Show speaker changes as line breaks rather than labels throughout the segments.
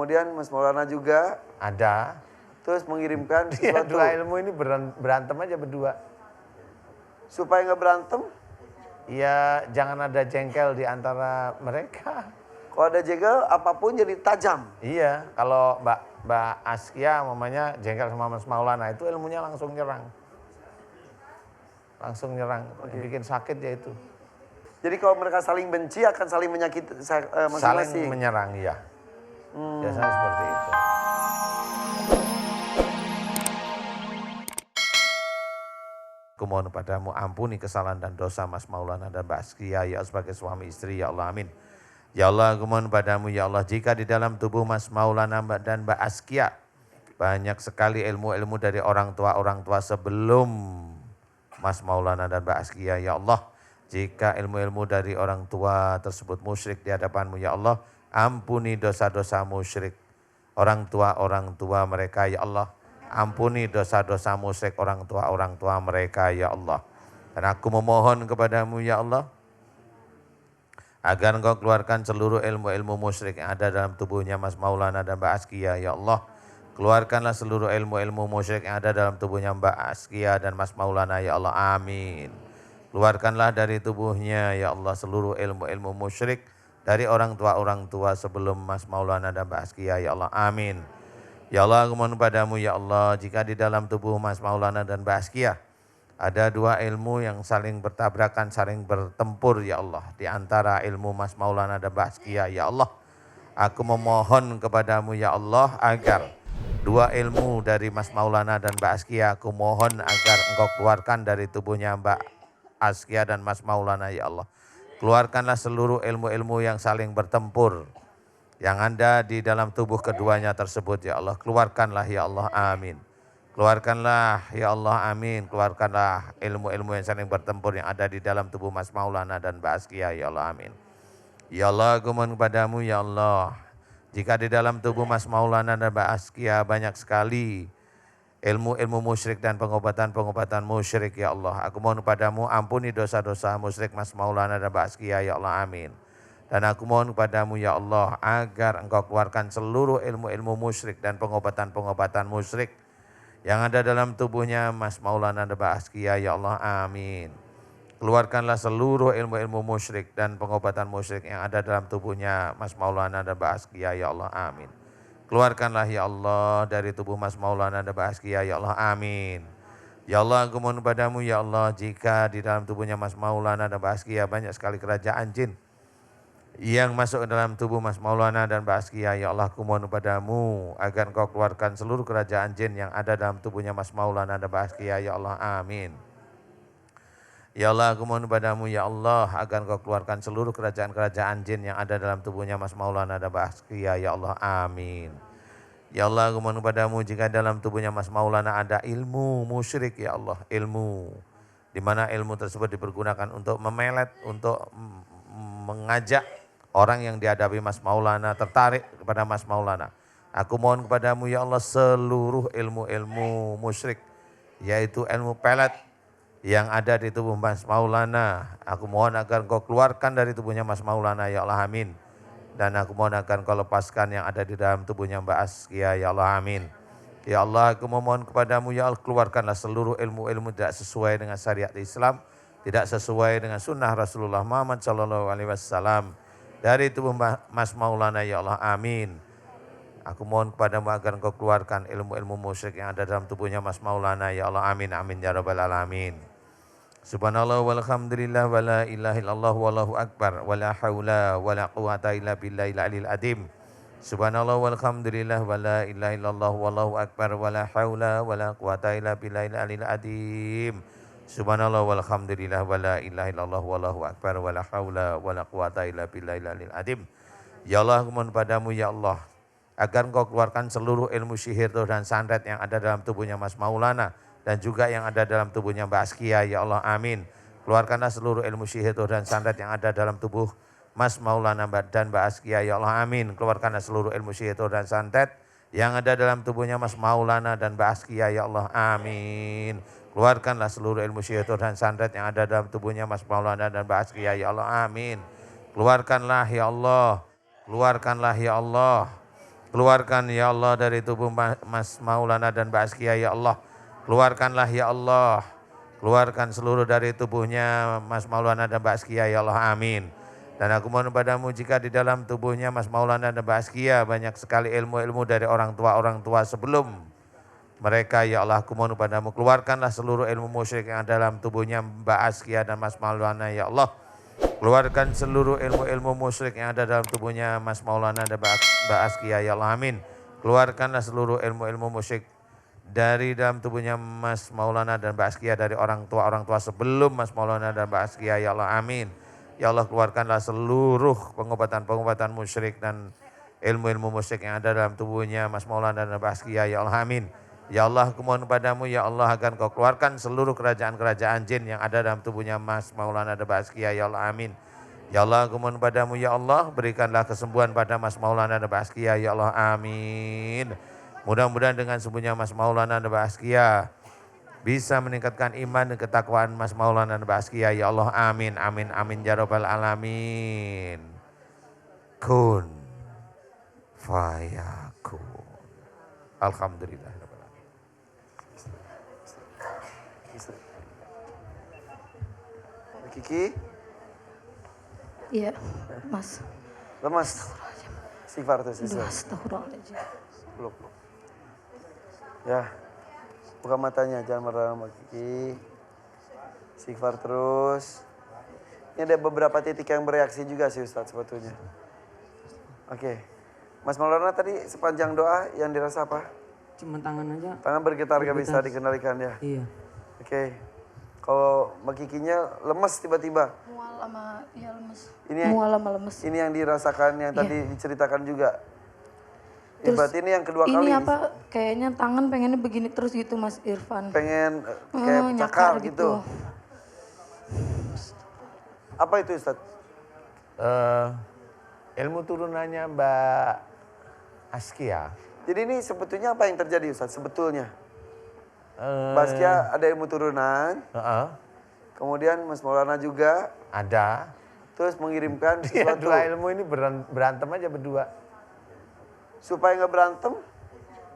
kemudian Mas Maulana juga
ada.
terus mengirimkan
Dia
sesuatu.
dua ilmu ini berantem aja berdua.
Supaya nggak berantem,
Ya jangan ada jengkel di antara mereka.
kalau ada jengkel apapun jadi tajam.
Iya, kalau Mbak Askia mamanya jengkel sama Mas Maulana itu ilmunya langsung nyerang. Langsung nyerang, yang bikin sakit ya itu.
Jadi kalau mereka saling benci akan saling menyakiti
Saling
masing-masing.
menyerang, iya. Biasanya seperti itu. Aku mohon padamu ampuni kesalahan dan dosa Mas Maulana dan Mbak Askia ya sebagai suami istri ya Allah amin. Ya Allah aku mohon padamu ya Allah jika di dalam tubuh Mas Maulana dan Mbak Askia banyak sekali ilmu-ilmu dari orang tua sebelum Mas Maulana dan Mbak Askia ya Allah. Jika ilmu-ilmu dari orang tua tersebut musyrik di hadapanmu ya Allah, ampuni dosa-dosa musyrik orang tua mereka ya Allah. Ampuni dosa-dosa musyrik orang tua mereka ya Allah. Dan aku memohon kepadamu ya Allah, agar engkau keluarkan seluruh ilmu-ilmu musyrik yang ada dalam tubuhnya Mas Maulana dan Mbak Askia ya Allah. Keluarkanlah seluruh ilmu-ilmu musyrik yang ada dalam tubuhnya Mbak Askia dan Mas Maulana ya Allah, amin. Keluarkanlah dari tubuhnya ya Allah seluruh ilmu-ilmu musyrik dari orang tua sebelum Mas Maulana dan Mbak Askia ya Allah, amin. Ya Allah aku mohon padamu ya Allah jika di dalam tubuh Mas Maulana dan Mbak Askia ada dua ilmu yang saling bertabrakan, saling bertempur ya Allah. Di antara ilmu Mas Maulana dan Mbak Askia ya Allah. Aku memohon kepadamu ya Allah agar dua ilmu dari Mas Maulana dan Mbak Askia aku mohon agar engkau keluarkan dari tubuhnya Mbak Askia dan Mas Maulana ya Allah. Keluarkanlah seluruh ilmu-ilmu yang saling bertempur yang ada di dalam tubuh keduanya tersebut ya Allah. Keluarkanlah ya Allah, amin. Keluarkanlah ya Allah, amin. Keluarkanlah ilmu-ilmu yang saling bertempur yang ada di dalam tubuh Mas Maulana dan Mbak Askia ya Allah, amin. Ya Allah aku mohon kepadamu ya Allah, jika di dalam tubuh Mas Maulana dan Mbak Askia banyak sekali ilmu-ilmu musyrik dan pengobatan-pengobatan musyrik ya Allah. Aku mohon kepadamu ampuni dosa-dosa musyrik Mas Maulana dan Mbak Askia ya Allah, amin. Dan aku mohon kepadamu ya Allah agar engkau keluarkan seluruh ilmu-ilmu musyrik dan pengobatan-pengobatan musyrik yang ada dalam tubuhnya Mas Maulana dan Mbak Askia ya Allah, amin. Keluarkanlah seluruh ilmu-ilmu musyrik dan pengobatan musyrik yang ada dalam tubuhnya Mas Maulana dan Mbak Askia ya Allah, amin. Keluarkanlah ya Allah dari tubuh Mas Maulana dan Mbak Askia ya Allah, amin. Ya Allah aku mohon kepadamu ya Allah jika di dalam tubuhnya Mas Maulana dan Mbak Askia banyak sekali kerajaan jin yang masuk ke dalam tubuh Mas Maulana dan Mbak Askia ya Allah aku mohon padamu agar engkau keluarkan seluruh kerajaan jin yang ada dalam tubuhnya Mas Maulana dan Mbak Askia ya Allah, amin. Ya Allah aku mohon padamu ya Allah agar engkau keluarkan seluruh kerajaan-kerajaan jin yang ada dalam tubuhnya Mas Maulana dan Mbak Askia ya Allah, amin. Ya Allah aku mohon padamu jika dalam tubuhnya Mas Maulana ada ilmu musyrik ya Allah, ilmu di mana ilmu tersebut dipergunakan untuk memelet, untuk mengajak orang yang dihadapi Mas Maulana tertarik kepada Mas Maulana. Aku mohon kepadamu ya Allah seluruh ilmu-ilmu musyrik, yaitu ilmu pelet yang ada di tubuh Mas Maulana. Aku mohon agar engkau keluarkan dari tubuhnya Mas Maulana ya Allah, amin. Dan aku mohon agar engkau lepaskan yang ada di dalam tubuhnya Mbak Askia ya Allah, amin. Ya Allah aku memohon kepadamu ya Allah keluarkanlah seluruh ilmu-ilmu tidak sesuai dengan syariat Islam, tidak sesuai dengan sunnah Rasulullah Muhammad SAW dari tubuh Mas Maulana ya Allah, amin. Aku mohon kepadamu agar engkau keluarkan ilmu-ilmu musyrik yang ada dalam tubuhnya Mas Maulana ya Allah, amin, amin ya rabbal alamin. Subhanallah walhamdulillah wa la ilaha illallah wallahu akbar wa la hawla wa la quwata illa billahil aliyil azim. Subhanallah walhamdulillah wa la ilaha illallah wallahu akbar wa la hawla wa la quwata illa billahil aliyil azim. Subhanallah walhamdulillah wa la ilaha illallah wallahu akbar wa la hawla wa la quwata illa billahil aliyil azim. Ya Allah aku mohon padamu ya Allah agar engkau keluarkan seluruh ilmu sihir dan santet yang ada dalam tubuhnya Mas Maulana dan juga yang ada dalam tubuhnya Mbak Askia ya Allah, amin. Keluarkanlah seluruh ilmu sihir dan santet yang ada dalam tubuh Mas Maulana dan Mbak Askia ya Allah, amin. Keluarkanlah seluruh ilmu sihir dan santet yang ada dalam tubuhnya Mas Maulana dan Mbak Askia ya Allah, amin. Keluarkanlah seluruh ilmu sihir dan santet yang ada dalam tubuhnya Mas Maulana dan Mbak Askia ya Allah, amin. Keluarkanlah ya Allah, keluarkanlah ya Allah Keluarkan ya Allah dari tubuh Mas Maulana dan Mbak Askia ya Allah. Keluarkanlah ya Allah. Keluarkan seluruh dari tubuhnya Mas Maulana dan Mbak Askia ya Allah, amin. Dan aku mohon padamu jika di dalam tubuhnya Mas Maulana dan Mbak Askia banyak sekali ilmu-ilmu dari orang tua sebelum mereka ya Allah, aku mohon padamu keluarkanlah seluruh ilmu musyrik yang ada dalam tubuhnya Mbak Askia dan Mas Maulana ya Allah. Keluarkan seluruh ilmu-ilmu musyrik yang ada dalam tubuhnya Mas Maulana dan Mbak Askia ya Allah, amin. Keluarkanlah seluruh ilmu-ilmu musyrik dari dalam tubuhnya Mas Maulana dan Mbak Askia dari orang tua sebelum Mas Maulana dan Mbak Askia ya Allah, amin. Ya Allah, keluarkanlah seluruh pengobatan-pengobatan musyrik dan ilmu-ilmu musyrik yang ada dalam tubuhnya Mas Maulana dan Mbak Askia ya Allah, amin. Ya Allah, aku mohon padamu ya Allah agar kau keluarkan seluruh kerajaan-kerajaan jin yang ada dalam tubuhnya Mas Maulana dan Mbak Askia ya Allah, amin. Ya Allah, aku mohon padamu ya Allah berikanlah kesembuhan pada Mas Maulana dan Mbak Askia ya Allah, amin. Mudah-mudahan dengan sembuhnya Mas Maulana dan Mbak Askia bisa meningkatkan iman dan ketakwaan Mas Maulana dan Mbak Askia ya Allah, amin, amin, amin ya rabbal alamin. Kun fayakun. Alhamdulillah.
Kiki,
Iya, Mas.
lemas. Istighfar tuh,
Aduh, astagfirullahaladzim.
Peluk. Ya, buka matanya, jangan marah sama Kiki. Istighfar terus. Ini ada beberapa titik yang bereaksi juga sih Ustadz sebetulnya. Oke. Mas Maulana tadi sepanjang doa yang dirasa apa?
Cuma tangan aja.
Tangan bergetar gak bisa dikendalikan ya?
Iya.
Oke. Kalau Mbak Kikinya lemes tiba-tiba.
Mual sama, ya lemes.
Mual
sama lemes.
Ini yang dirasakan yang tadi diceritakan juga.
Terus
Berarti ini yang kedua
ini
kali.
apa, kayaknya tangan pengennya begini terus gitu Mas Irfan.
Pengen kayak
nyakar
cakar gitu. Apa itu Ustadz?
Ilmu turunannya Mbak Askia.
Jadi ini sebetulnya apa yang terjadi Ustadz sebetulnya? Mbak Askia ada ilmu turunan. Kemudian Mas Maulana juga.
Ada.
Terus mengirimkan
Ya,
sesuatu.
dua ilmu ini berantem aja berdua.
Supaya nggak berantem.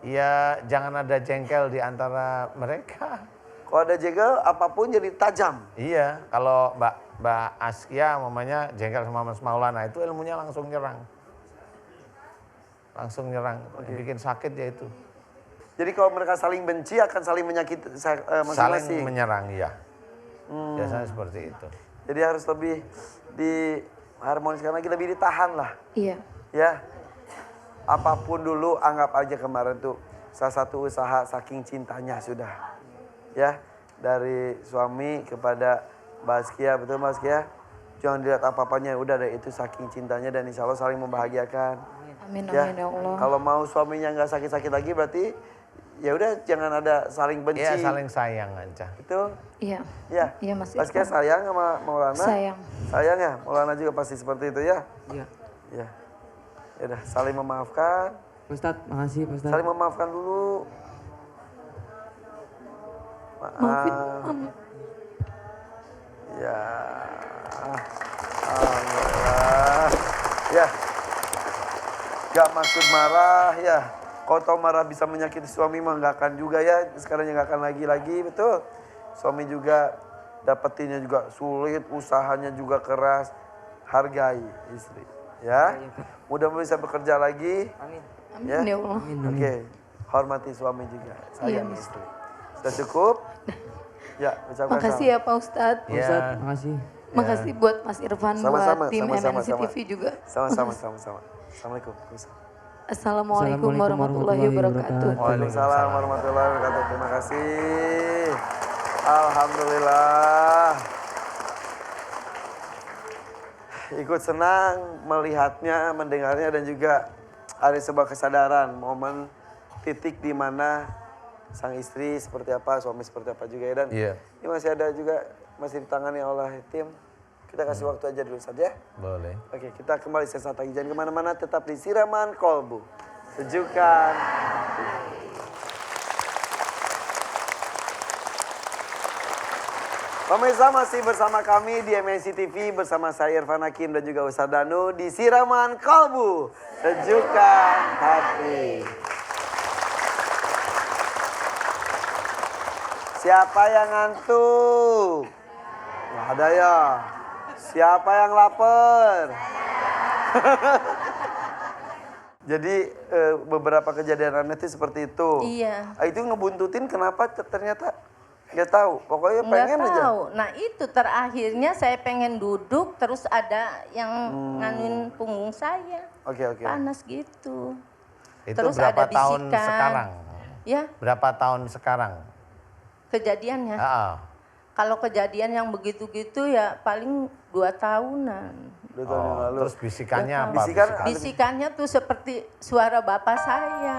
Ya jangan ada jengkel di antara mereka.
Kalau ada jengkel apapun jadi tajam.
Iya, kalau Mbak Askia mamanya jengkel sama Mas Maulana itu ilmunya langsung nyerang. Langsung nyerang, bikin sakit ya itu.
Jadi kalau mereka saling benci akan saling menyakiti
Saling
masing-masing.
menyerang, iya. Biasanya seperti itu.
Jadi harus lebih diharmoniskan lagi, lebih ditahan lah.
Iya.
Ya, apapun dulu anggap aja kemarin tuh salah satu usaha saking cintanya sudah. Ya, dari suami kepada Mbak Askia, betul Mbak Askia? Jangan dilihat apa-apanya, udah deh itu saking cintanya dan insya Allah saling membahagiakan.
Amin,
Ya,
amin ya Allah.
kalau mau suaminya nggak sakit-sakit lagi berarti ya udah jangan ada saling benci.
Iya, saling sayang aja.
Betul?
Iya.
Ya.
Iya Mas
Mbak Askia
Irfan.
sayang sama Maulana?
Sayang.
Sayang ya? Maulana juga pasti seperti itu ya?
Iya.
Ya. Ya udah, saling memaafkan.
Pak Ustadz, makasih Pak Ustadz.
Saling memaafkan dulu.
Maafin
Maaf.
Mama.
Ya. Alhamdulillah. Ya. Gak maksud marah ya. Kalau tau marah bisa menyakiti suami mah gak akan juga ya. Sekarang gak akan lagi, betul. Suami juga dapetinnya juga sulit, usahanya juga keras. Hargai istri. Ya. Mudah bisa bekerja lagi.
Amin.
Amin
Ya.
ya Allah.
Oke. Hormati suami juga. Sayang
Mas.
istri. Sudah cukup? Ya, ucapkan
Makasih ya Pak Ustadz.
Pak
Iya.
Ustadz, makasih.
Makasih buat Mas Irfan,
Sama-sama,
buat tim
sama-sama,
MNC TV juga.
Sama-sama. Assalamualaikum.
Assalamualaikum warahmatullahi wabarakatuh.
Waalaikumsalam warahmatullahi wabarakatuh. Terima kasih. Alhamdulillah. Ikut senang melihatnya, mendengarnya dan juga ada sebuah kesadaran momen titik di mana sang istri seperti apa, suami seperti apa juga ya. Dan
Iya.
ini masih ada juga, masih ditangani oleh tim. Kita kasih waktu aja dulu saja.
Boleh.
Oke, kita kembali sesaat lagi. Jangan kemana-mana, tetap di Siraman Kolbu. Sejukan. Pemirsa masih bersama kami di MNC TV bersama saya Irfan Hakim dan juga Ustaz Danu di Siraman Kalbu, Sejukan Hati. Siapa yang ngantuk? Nggak ada ya. Siapa yang lapar? Jadi beberapa kejadian aneh itu seperti itu.
Iya.
Itu ngebuntutin kenapa ternyata nggak tahu. Pokoknya
Nggak
pengen aja.
tahu. Nah itu terakhirnya saya pengen duduk terus ada yang nganuin punggung saya.
Oke.
Panas gitu.
Itu
Terus
berapa
ada
tahun
bisikan.
sekarang?
Ya
Berapa tahun sekarang?
kejadiannya.
Ah,
Kalau kejadian yang begitu-gitu ya paling 2 tahunan.
2 tahun yang lalu.
terus bisikannya apa?
Bisikan-
Bisikannya tuh seperti suara bapak saya.